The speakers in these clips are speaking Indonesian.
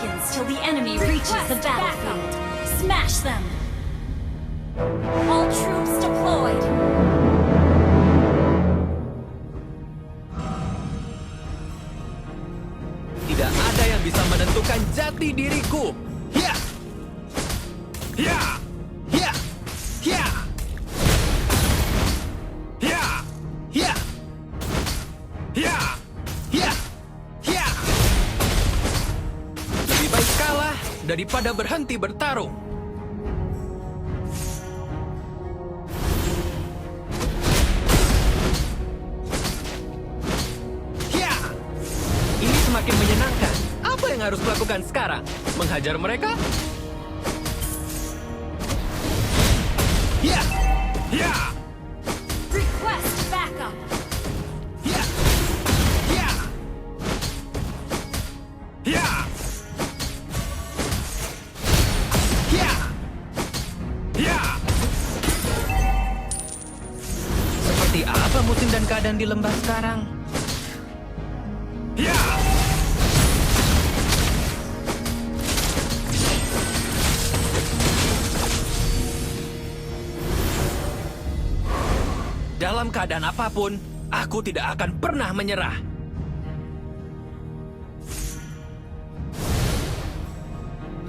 seconds till the enemy reaches the battlefield. Smash them! All troops deployed! Tidak ada yang bisa menentukan jati diriku. Ya! Ya! Ya! Ya! Ya! Ya! Ya! Ya! Ya! Lebih baik kalah daripada berhenti bertarung. Ya! Ini semakin menyenangkan. Apa yang harus kulakukan sekarang? Menghajar mereka? Ya! Ya! Request backup! Ya! Ya! Ya! Ya! Ya! Seperti apa musim dan keadaan di lembah sekarang? Ya! Dalam keadaan apapun, aku tidak akan pernah menyerah.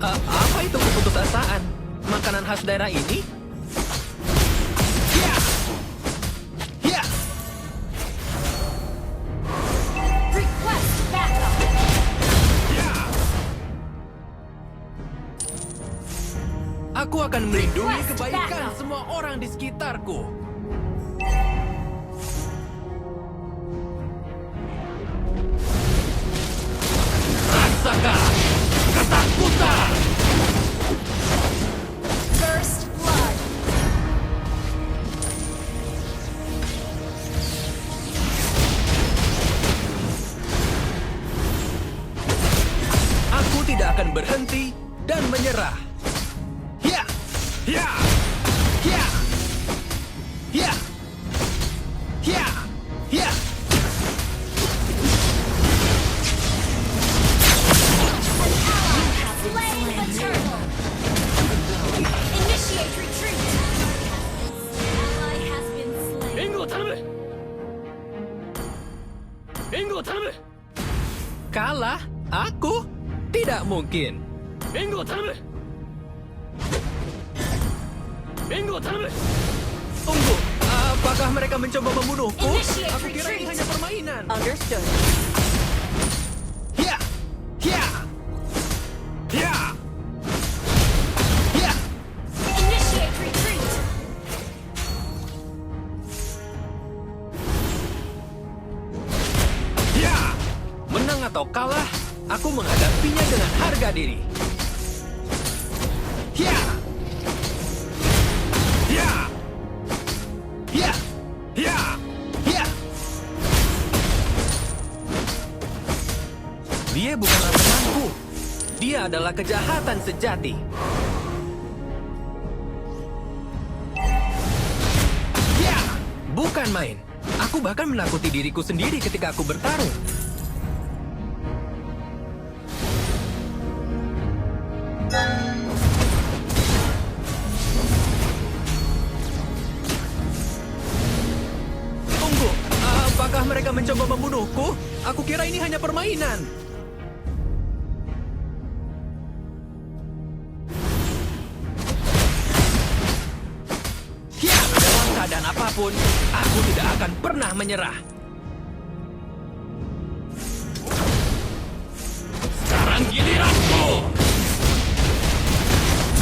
Apa itu keputusasaan? Makanan khas daerah ini? Ya! Ya! Request backup! Ya! Aku akan melindungi Request kebaikan backup. semua orang di sekitarku. Rasakan ketakutan! First blood! Aku tidak akan berhenti dan menyerah. Ya! Ya! Ya! Ya! Ya! Ya! Slain the turtle! Initiate retreat! Ally has been slain. 援護を頼む援護を頼む Kalah? Aku? Tidak mungkin. 援護を頼む援護を頼む Tunggu, apakah mereka mencoba membunuhku? Initiate Aku kira ini retreat. hanya permainan. Understood. Ya! Ya! Ya! Ya! Initiate retreat! Ya! Menang atau kalah, aku menghadapinya dengan harga diri. Ya! Ya! Ya! Ya! Ya! Dia bukanlah temanku. Dia adalah kejahatan sejati. Ya! Bukan main. Aku bahkan menakuti diriku sendiri ketika aku bertarung. Tunggu, apakah mereka mencoba membunuhku? Aku kira ini hanya permainan. Ya, dalam keadaan apapun, aku tidak akan pernah menyerah. Sekarang giliranku!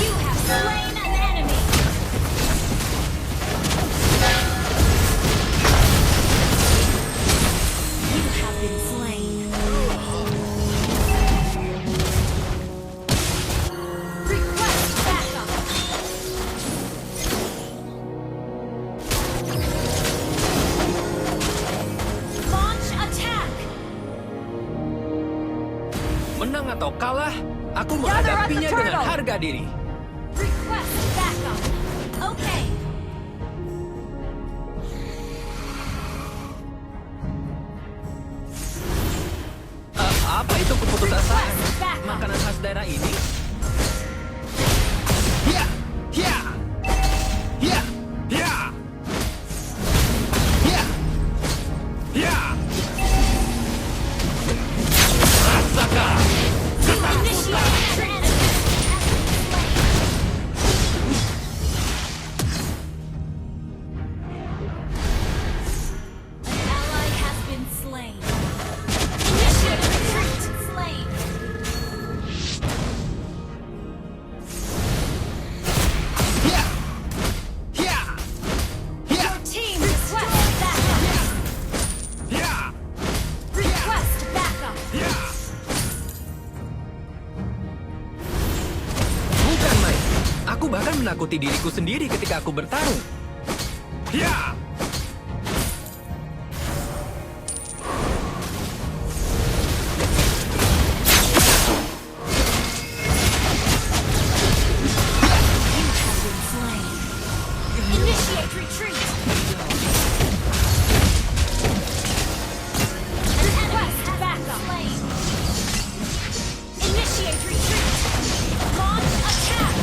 You have slain an enemy! You have been slain. Request backup! Launch attack! Menang atau kalah, aku menghadapinya dengan harga diri. Request backup! Okay. Apa itu keputusasaan? Request backup. Makanan khas daerah ini? Ya, ya, ya, ya, ya, ya. Rasakan. Initiate retreat. An ally has been slain. Initiate retreat. Slain. Ya, ya, ya, Your team request backup. ya, Request backup. ya. Bukan, Mike. Aku bahkan menakuti diriku sendiri ketika aku bertarung. Ya. Has been slain. Initiate retreat. Request backup. Initiate retreat. Launch attack.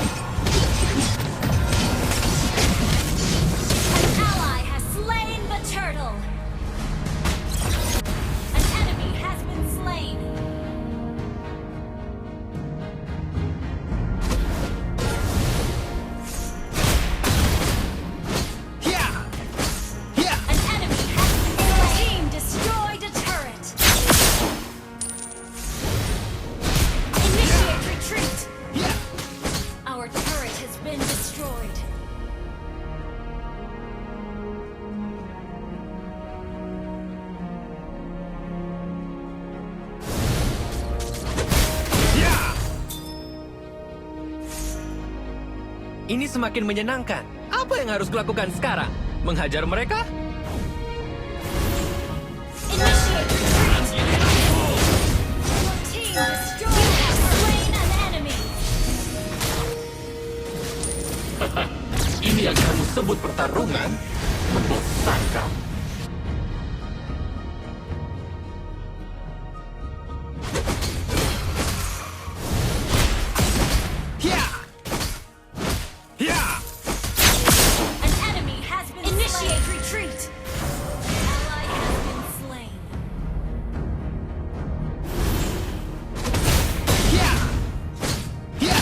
An ally has slain the turtle. An enemy has been slain. Ya, ya. An enemy has been slain. Your team destroyed a turret. Initiate retreat. Ya. Our turret has been destroyed. Ya. Ini semakin menyenangkan. Apa yang harus kulakukan sekarang? Menghajar mereka? Initiate retreat. Your team destroyed has slain an enemy. Ini yang kamu sebut pertarungan? Membosankan. Ya. Ya. An enemy has been initiate retreat. Ally has been slain. Ya. Ya.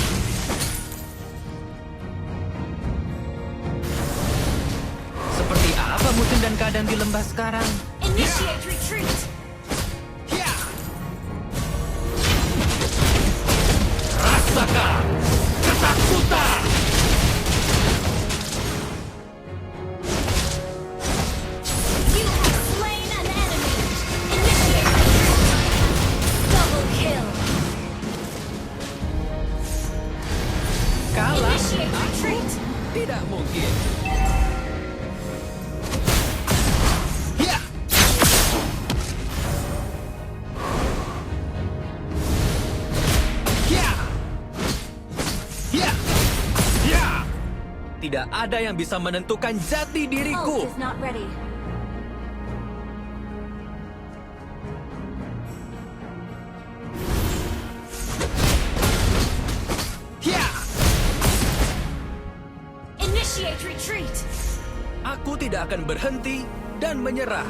Seperti apa musim dan keadaan di lembah sekarang? Initiate retreat. Ya. Rasakan ketakutan! You have slain an enemy. Initiate retreat. Double kill. Kalah? Initiate retreat. Tidak mungkin. Ya. Ya. Ya. Ya. Tidak ada yang bisa menentukan jati diriku. Ult is not ready. Ya. Initiate retreat. Aku tidak akan berhenti dan menyerah.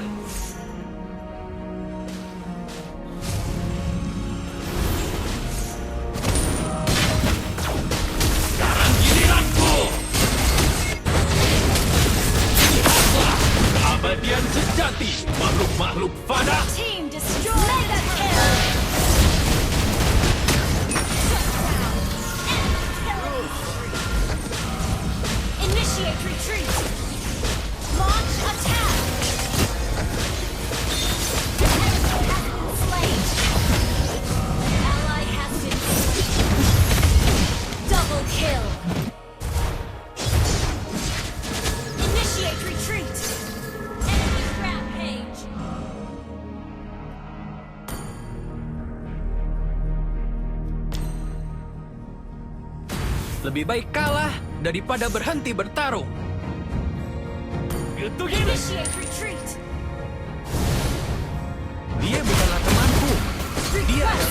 Sekarang giliranku. Lihatlah keabadian sejati makhluk-makhluk fana. Team destroy mega kill. Shut down. Enemy killing spree. Initiate retreat. Launch attack. Enemy has been slain. Ally has been slain. Double kill. Initiate retreat. Enemy rampage. Lebih baik kalah daripada berhenti bertarung. Gitu gini. Initiate retreat. Dia bukanlah temanku. Dia Request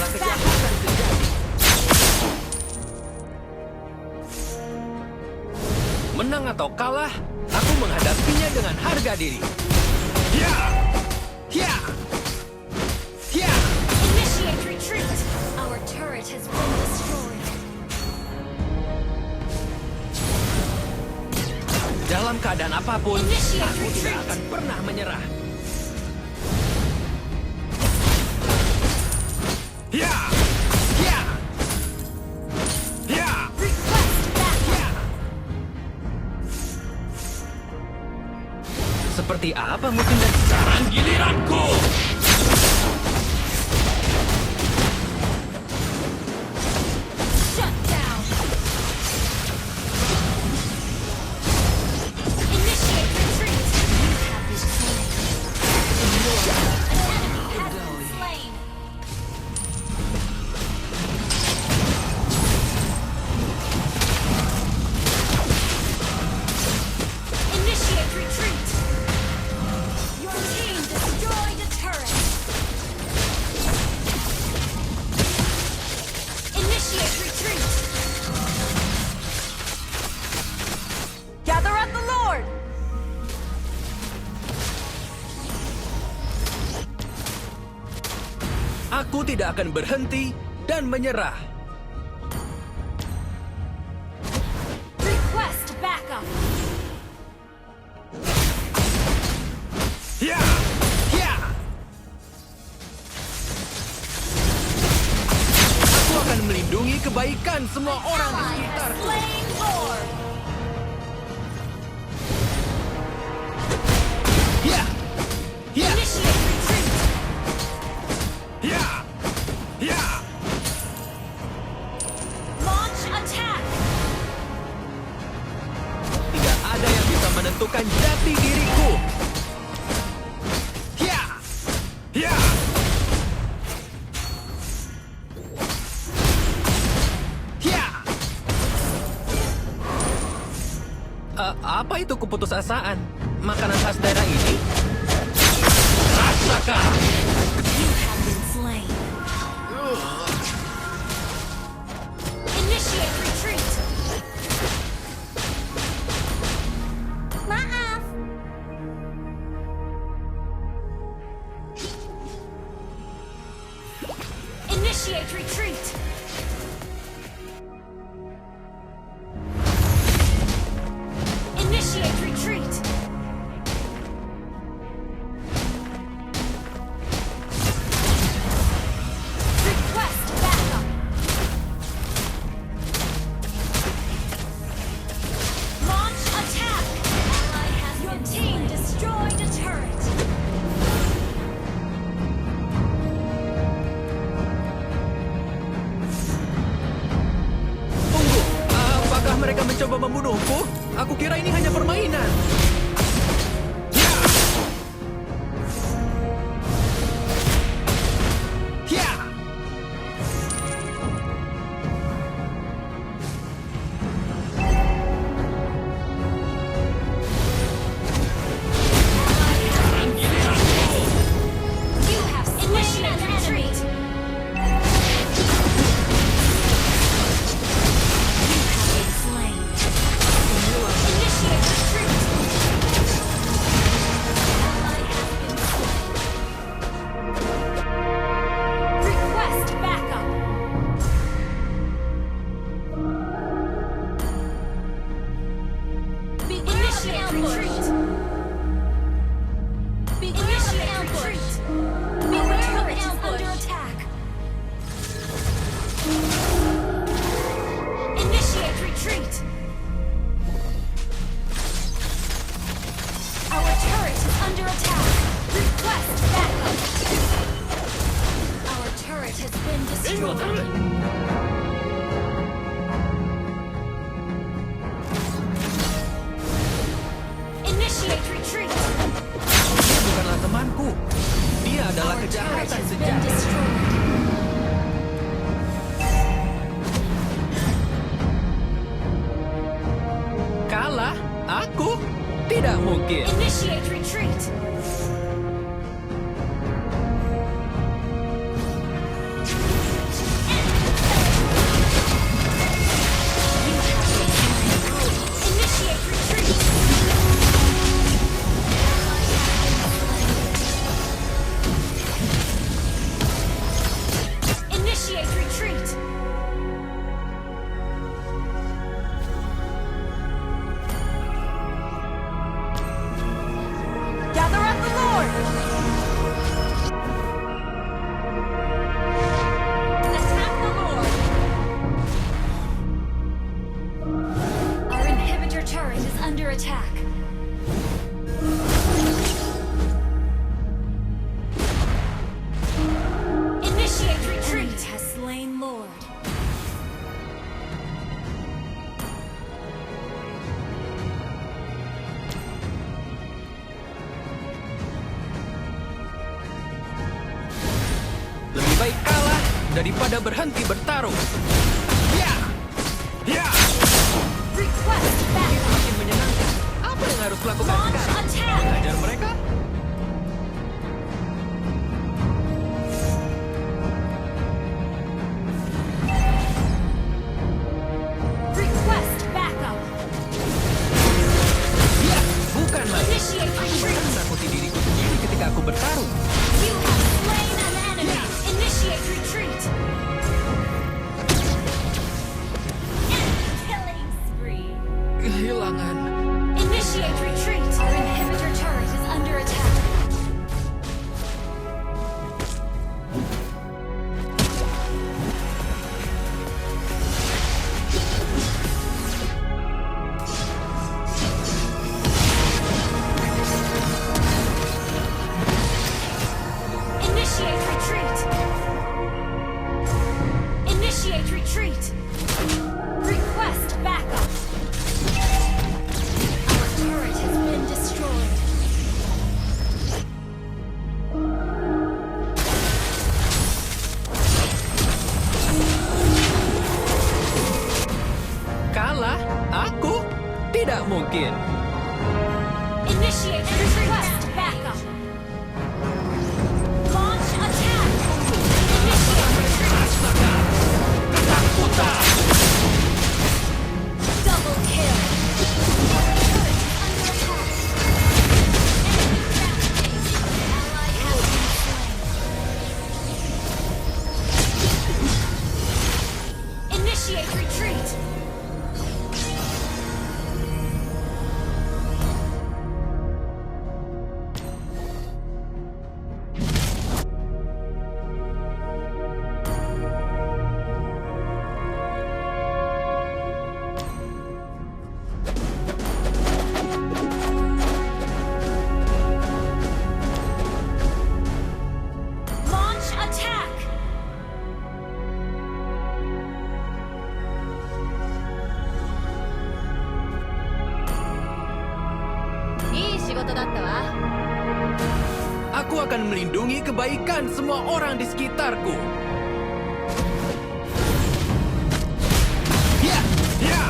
atau kalah, aku menghadapinya dengan harga diri. Yeah! Yeah! Yeah! Initiate retreat. Our turret has been destroyed. Dalam keadaan apapun, Initiate aku tidak retreat. akan pernah menyerah. Yeah! Yeah! Yeah! Request backup. Yeah! Seperti apa mungkin dan sekarang giliranku. Shut down. Initiate retreat. You have been slain. An enemy has been slain. Initiate retreat. Your team destroyed a turret. Initiate retreat. Gather at the Lord. Aku tidak akan berhenti dan menyerah. Request backup. Yeah! Yeah! Aku akan melindungi kebaikan semua orang di Ally has sekitarku. slain Lord. Yeah! Yeah! Initiate retreat. Yeah! Yeah! Launch attack. Tidak ada yang bisa menentukan jati diriku. Yeah! Yeah! Yeah! Apa itu keputusasaan? Makanan khas daerah ini? Rasakan! You have been slain. Initiate retreat. Maaf. Initiate retreat. Initiate retreat. Request backup. Launch attack. Ally has your team destroyed a turret. Tunggu, apakah mereka mencoba membunuhku? Aku kira ini hanya permainan. Yeah! You have slain an enemy. You have been slain. Initiate retreat. Ally has been slain. Request backup. Initiate retreat. Initiate retreat. Our turret is under attack. Initiate retreat. Our turret is under attack. Request backup. Our turret has been 援護を頼 destroyed. む Initiate retreat. Dia bukanlah temanku. Dia adalah Our turret kejahatan has been sejati. destroyed. Kalah? Aku? Tidak mungkin. Initiate retreat. You have been slain. Initiate retreat. Initiate retreat. Gather at the Lord. Attack the Lord. Our inhibitor turret is under attack. Initiate retreat. Enemy has slain Lord. Lebih baik kalah daripada berhenti bertarung. Ya! Ya! Request backup. Makin menyenangkan. Apa yang harus kulakukan Launch sekarang? attack. Mengajar mereka? Request backup. Ya, bukan lagi. Initiate retreat. Menakuti diriku sendiri ketika aku bertarung. You have slain an enemy. Initiate retreat. Enemy killing spree. Kehilangan. Initiate retreat. Our inhibitor turret is under attack. Initiate retreat. Initiate retreat. Request backup. Our turret has been destroyed. Kalah? Aku? Tidak mungkin. Initiate request backup. Launch attack. Initiate retreat. Double kill. Our turret is under attack. Enemy rampage. Ally has been slain. Initiate retreat. Launch attack. Aku akan melindungi kebaikan semua orang di sekitarku. Ya! Ya!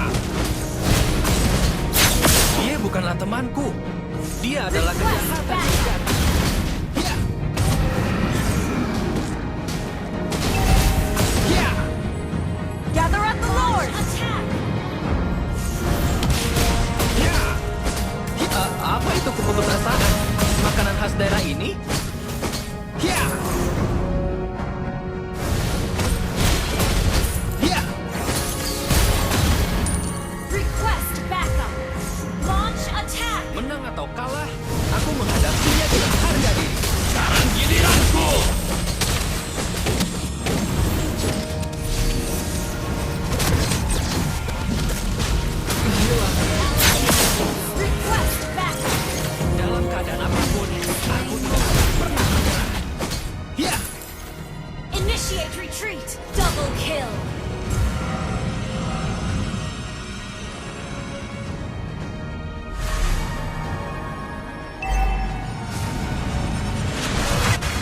Dia bukanlah temanku. Dia adalah Request kejahatan. backup. Ya! Ya! Gather at the Lord. Attack. Ya! Apa itu keputusasaan? Makanan khas daerah ini? Ya! Ya! Request backup. Launch attack. Menang atau kalah, aku menghadapinya dengan harga diri. Sekarang giliranku! Request backup. Dalam keadaan apapun, aku tidak akan pernah menyerah. Ya! Initiate retreat. Double kill.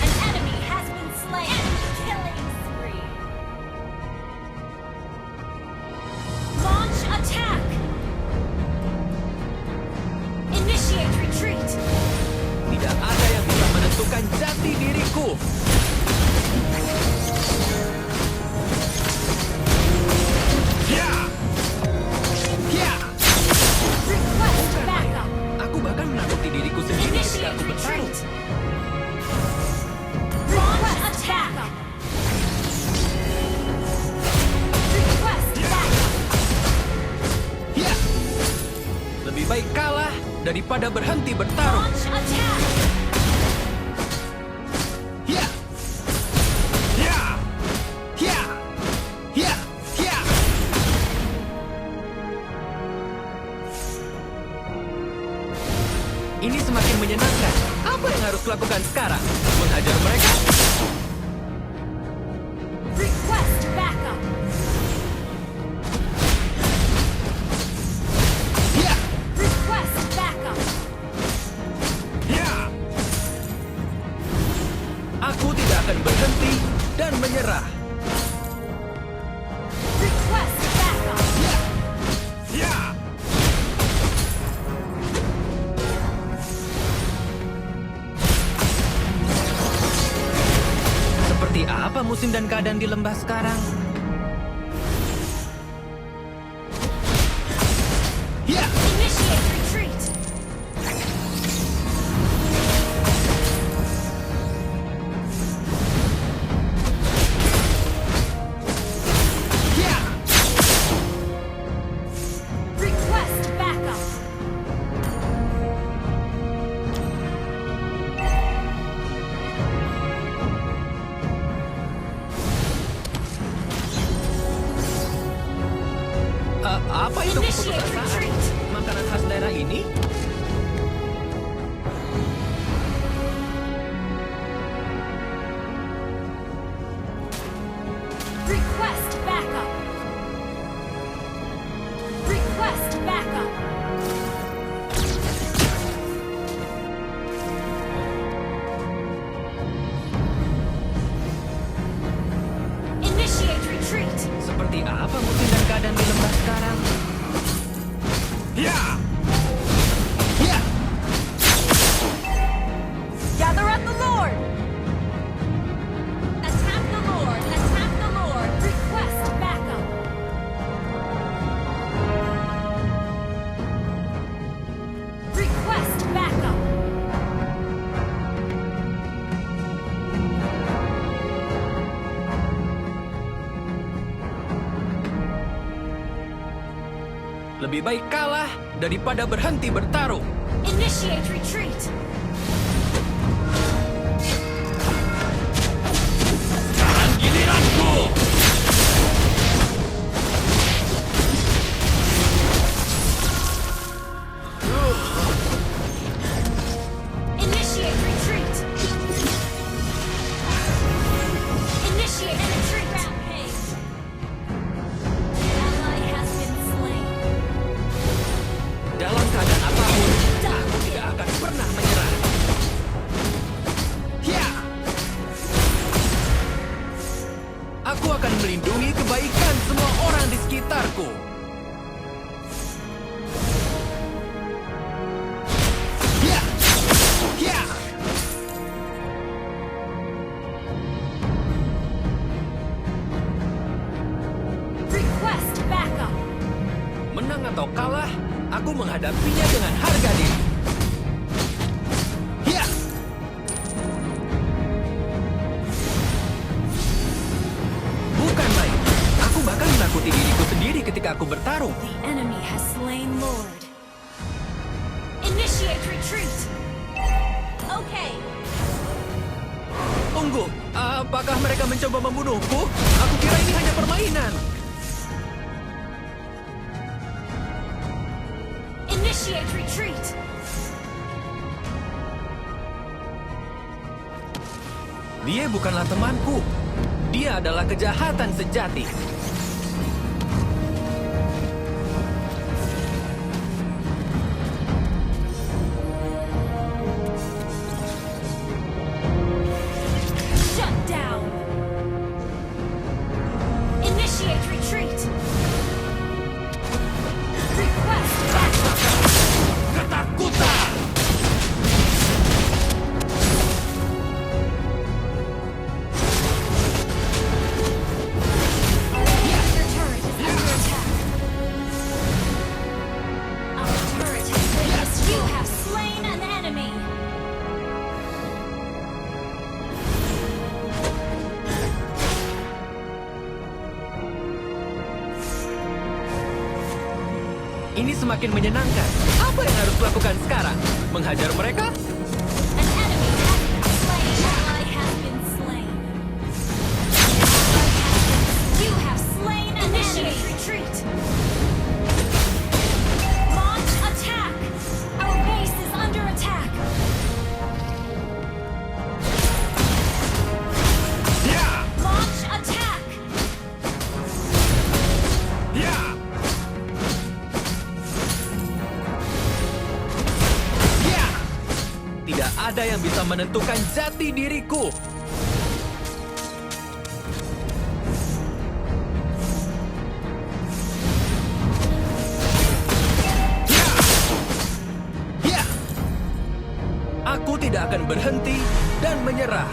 An enemy has been slain. Enemy killing spree. Launch attack. Initiate retreat. Tidak ada yang bisa menentukan jati diriku. daripada berhenti bertarung. Launch attack! Yeah! Yeah! Yeah! Yeah! Yeah! Ini semakin menyenangkan. Apa yang harus kulakukan sekarang? Menghajar mereka? Request backup! Yeah! Request backup! Yeah! Aku tidak akan berhenti dan menyerah. Request backup! Yeah! Seperti apa musim dan keadaan di lembah sekarang? Yeah! Initiate retreat! Yeah! Request backup! Apa itu Initiate keputusasaan? retreat! Makanan khas daerah ini? Request backup! Request backup! Initiate retreat! Seperti apa musim dan keadaan di lembah sekarang? Yeah! Yeah! Gather at the Lord! Attack the Lord! Attack the Lord! Request backup! Request backup! Lebih baik kalah daripada berhenti bertarung. Initiate retreat! Sekarang giliranku! Initiate retreat! Initiate retreat! Rampage! Ally has been slain. Dalam keadaan apapun, aku tidak akan pernah menyerah. Yeah! Aku akan melindungi kebaikan semua orang di sekitarku. Yeah! Yeah! Request backup! Menang atau kalah, aku menghadapinya dengan harga diri. Yeah! Bukan main. Aku bahkan menakuti diriku sendiri ketika aku bertarung. The enemy has slain Lord. Initiate retreat! Okay. Tunggu, apakah mereka mencoba membunuhku? Aku kira ini hanya permainan. Initiate retreat! Dia bukanlah temanku. Dia adalah kejahatan sejati. Shut down! Initiate retreat! Request backup! Ketakutan! Ini semakin menyenangkan. Apa yang harus kulakukan sekarang? Menghajar mereka? An enemy has been slain. Ally has been slain. You have slain an enemy. Retreat. Launch attack. Our base is under attack. Ya! Launch attack. Ya! Ya! Tidak ada yang bisa menentukan jati diriku. Ya! Aku tidak akan berhenti dan menyerah.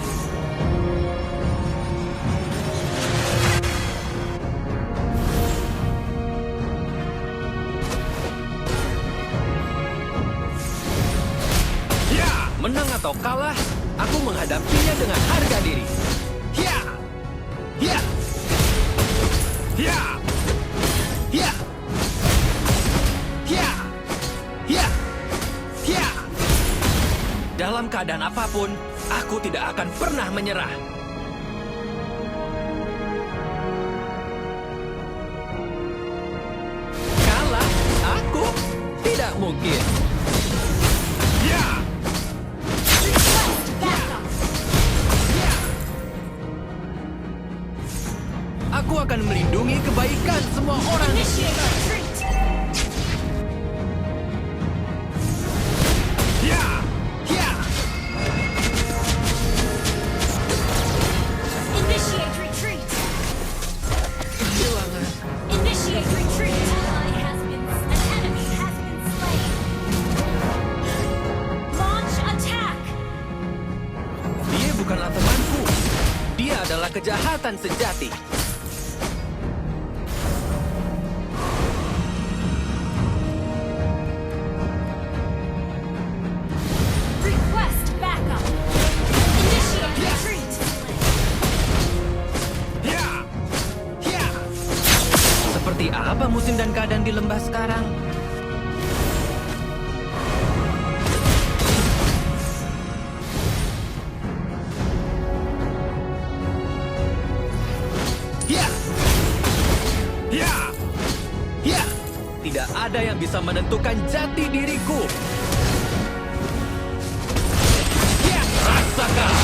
Ya! Menang atau kalah, aku menghadapinya dengan harga diri. Ya! Ya! Ya! Ya! Ya! Ya! Ya! Dalam keadaan apapun, aku tidak akan pernah menyerah. Kalah? Aku? Tidak mungkin. Ya! Request backup. Ya! Aku akan melindungi kebaikan semua orang. Initiate retreat. Ya! Ya! Initiate retreat. Kehilangan. Initiate retreat. Ally has been. An enemy has been slain. Launch attack. Dia bukanlah temanku. Dia adalah kejahatan sejati. Request backup. Initiate retreat. Ya! Ya! Seperti apa musim dan keadaan di lembah sekarang? Ya! Ya! Ya! Tidak ada yang bisa menentukan jati diriku. Ya! Rasakan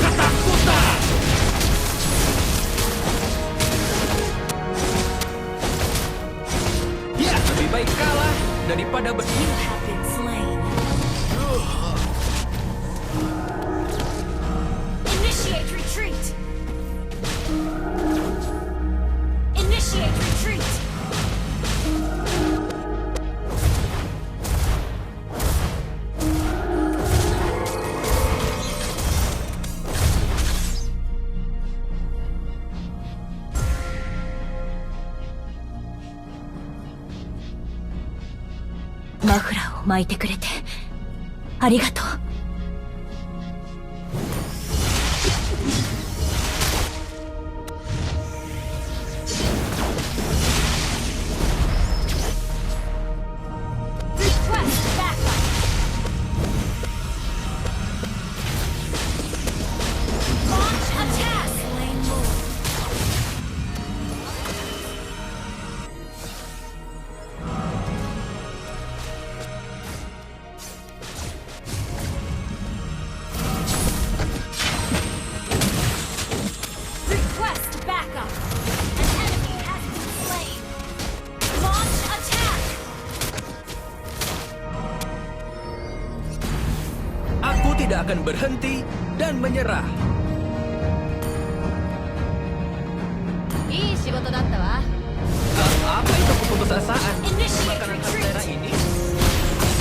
ketakutan! Ya! Lebih baik kalah daripada You have been slain. Initiate retreat. Initiate retreat. Mafra を巻いてくれてありがとう。Request backup. Launch attack. Lane move. Request backup. An enemy has been slain. Launch attack. aku tidak akan berhenti dan menyerah. いい仕事だったわ。 Apa itu keputusasaan? Initiate Makanan khas retreat. daerah ini?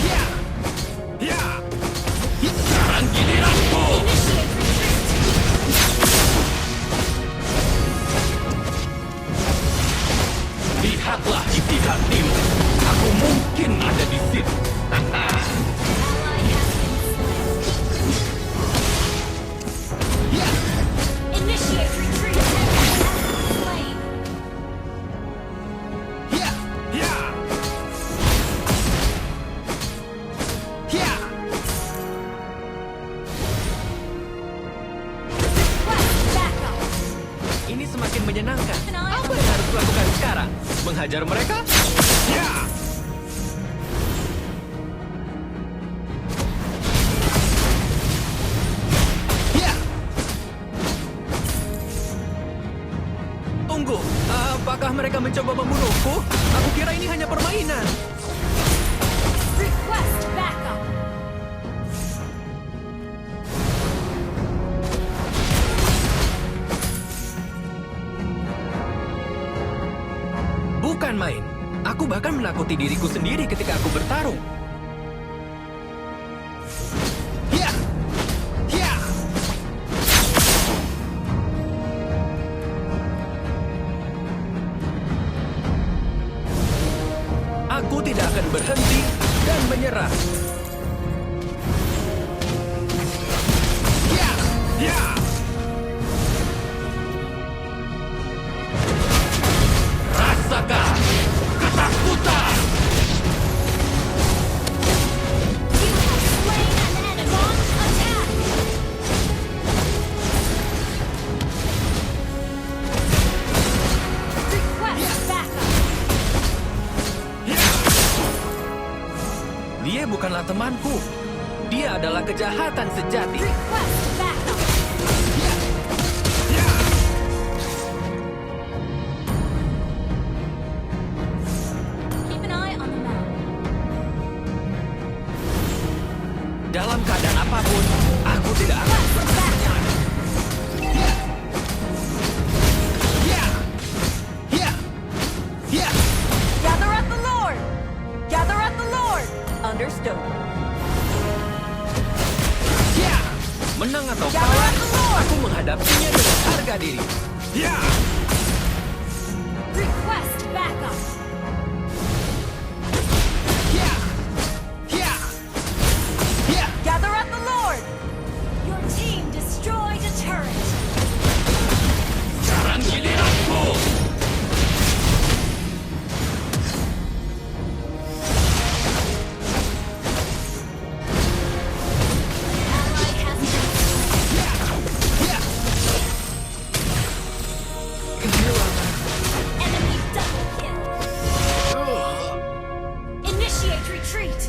Ya! Ya! Sekarang giliranku! Initiate retreat. Lihatlah itikat timur. Aku mungkin ada di sini. Ally has been slain. Ya! Initiate retreat. Enemy has been slain. Ya! Ya! semakin menyenangkan. Apa yang harus kulakukan sekarang? Menghajar mereka? Ya! Ya! Tunggu, apakah mereka mencoba membunuhku? Aku kira ini hanya permainan. Request backup. Bukan main. Aku bahkan menakuti diriku sendiri ketika aku bertarung. Ya! Ya! Aku tidak akan berhenti dan menyerah. Ya! Ya! Rasakan ketakutan! You have slain an enemy. Launch attack. Request backup. Ya! Dia bukanlah temanku. Dia adalah kejahatan sejati. Request backup. Ya! Keep an eye on the map. Dalam keadaan apapun, aku tidak akan Request backup. Ya! Ya! Ya! Ya! Gather at the Lord! Gather at the Lord! Understood. Ya! menang atau Jangan kalah. keluar. Aku menghadapinya dengan harga diri. Ya! Request backup. Ya! Ya! Ya! Gather at the Lord! Your team destroyed a turret. Sekarang giliranku! Ally has been Ya! enemy double kill. Initiate retreat.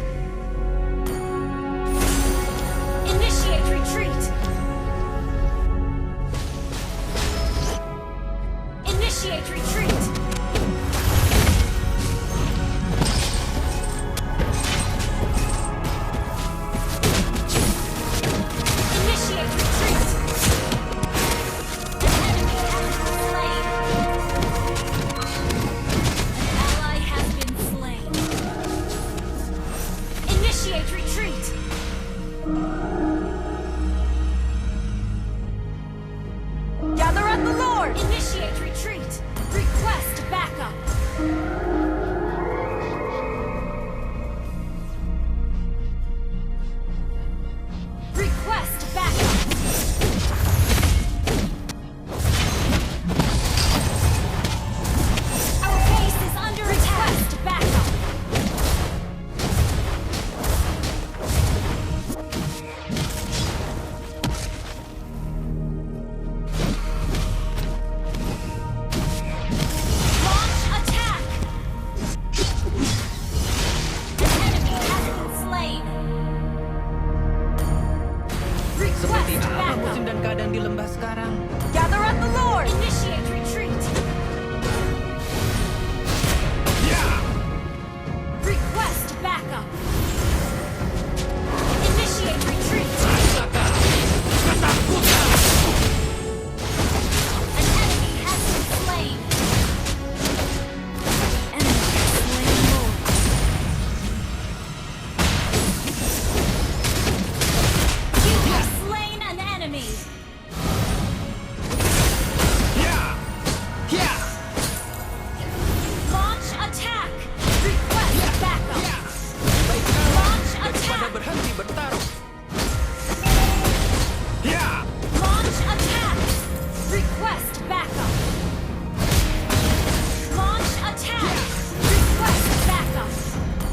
Initiate retreat. Initiate retreat. Initiate retreat. An enemy has been slain. An ally has been slain. Initiate retreat. Gather at the Lord! Initiate retreat. Request backup. Request backup. Our base is under attack. Request backup. Launch attack. An enemy has been slain. Seperti Request apa musim backup. dan keadaan di lembah sekarang? Gather at the Lord! Initiate retreat. Ya! Request backup. Initiate retreat. Rasakan ketakutan! An enemy has been slain. Enemy has slain Lord. You have slain an enemy. Ya! Ya! Launch attack. Request backup. Ya! Launch Daripada attack. berhenti bertarung. Ya! Launch attack. Request backup. Launch attack. Request backup.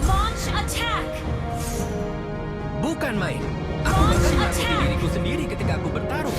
Launch attack. Bukan main. Aku bahkan menakuti diriku sendiri ketika aku bertarung.